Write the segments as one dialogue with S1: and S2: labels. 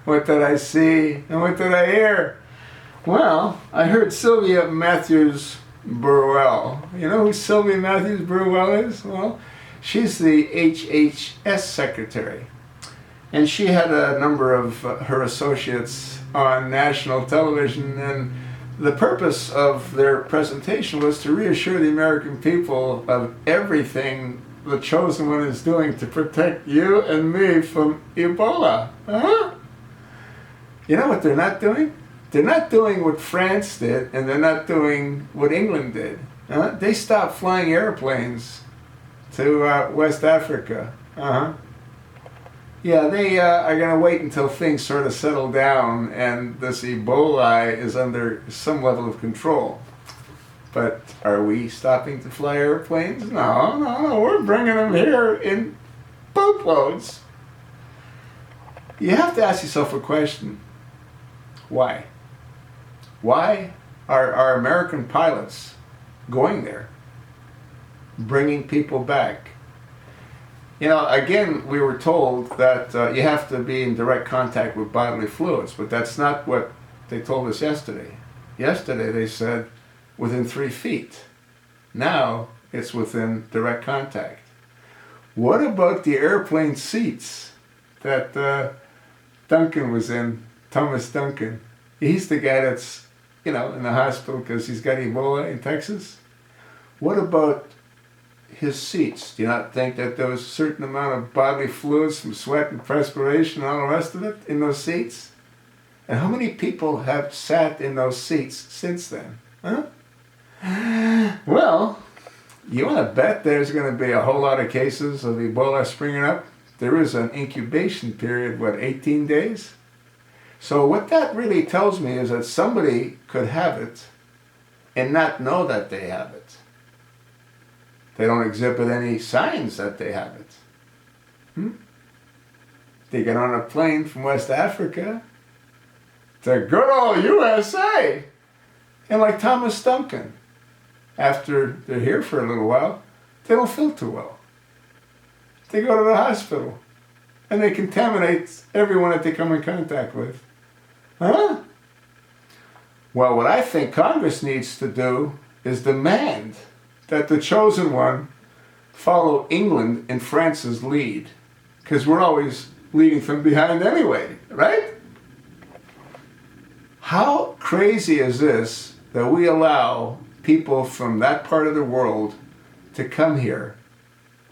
S1: What did I see? And what did I hear? Well, I heard Sylvia Mathews Burwell. You know who Sylvia Mathews Burwell is? Well, she's the HHS Secretary. And she had a number of her associates on national television, and the purpose of their presentation was to reassure the American people of everything the Chosen One is doing to protect you and me from Ebola. Huh? You know what they're not doing? They're not doing what France did, and they're not doing what England did. They stopped flying airplanes to West Africa. Yeah, they are going to wait until things sort of settle down and this Ebola is under some level of control. But are we stopping to fly airplanes? No, we're bringing them here in boatloads. You have to ask yourself a question. Why? Why are our American pilots going there, bringing people back? You know, again, we were told that you have to be in direct contact with bodily fluids, but that's not what they told us yesterday. Yesterday they said within 3 feet. Now it's within direct contact. What about the airplane seats that Duncan was in, Thomas Duncan? He's the guy that's, in the hospital because he's got Ebola in Texas. What about his seats? Do you not think that there was a certain amount of bodily fluids from sweat and perspiration and all the rest of it in those seats? And how many people have sat in those seats since then? Well, you want to bet there's going to be a whole lot of cases of Ebola springing up? There is an incubation period, 18 days? So what that really tells me is that somebody could have it and not know that they have it. They don't exhibit any signs that they have it. They get on a plane from West Africa to good old USA. And like Thomas Duncan, after they're here for a little while, they don't feel too well. They go to the hospital and they contaminate everyone that they come in contact with. Well, what I think Congress needs to do is demand that the Chosen One follow England and France's lead, because we're always leading from behind anyway, right? How crazy is this that we allow people from that part of the world to come here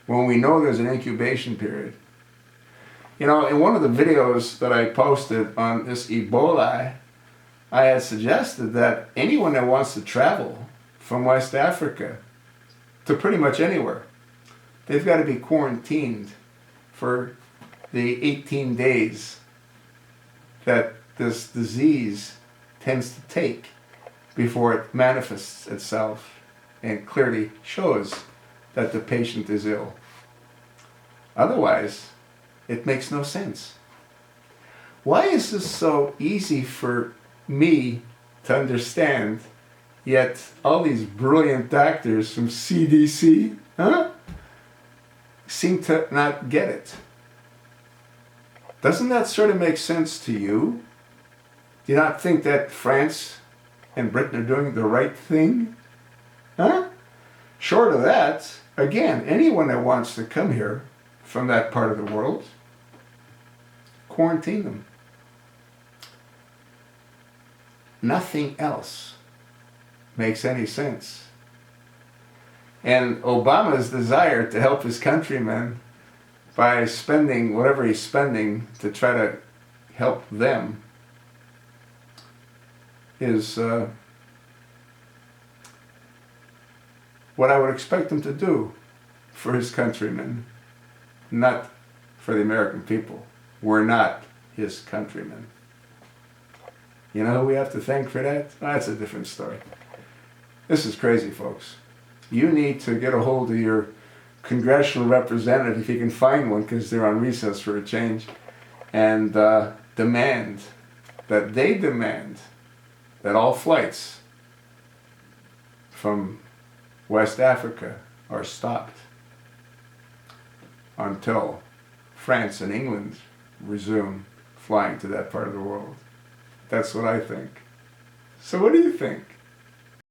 S1: when we know there's an incubation period? You know, in one of the videos that I posted on this Ebola, I had suggested that anyone that wants to travel from West Africa to pretty much anywhere, they've got to be quarantined for the 18 days that this disease tends to take before it manifests itself and clearly shows that the patient is ill. Otherwise, it makes no sense. Why is this so easy for me to understand, yet all these brilliant doctors from CDC, seem to not get it? Doesn't that sort of make sense to you? Do you not think that France and Britain are doing the right thing? Short of that, again, anyone that wants to come here from that part of the world, quarantine them. Nothing else makes any sense. And Obama's desire to help his countrymen by spending whatever he's spending to try to help them is what I would expect him to do for his countrymen, not for the American people. We're not his countrymen. You know who we have to thank for that? Well, that's a different story. This is crazy, folks. You need to get a hold of your congressional representative, if you can find one, because they're on recess for a change, and demand that all flights from West Africa are stopped until France and England resume flying to that part of the world. That's what I think. So what do you think?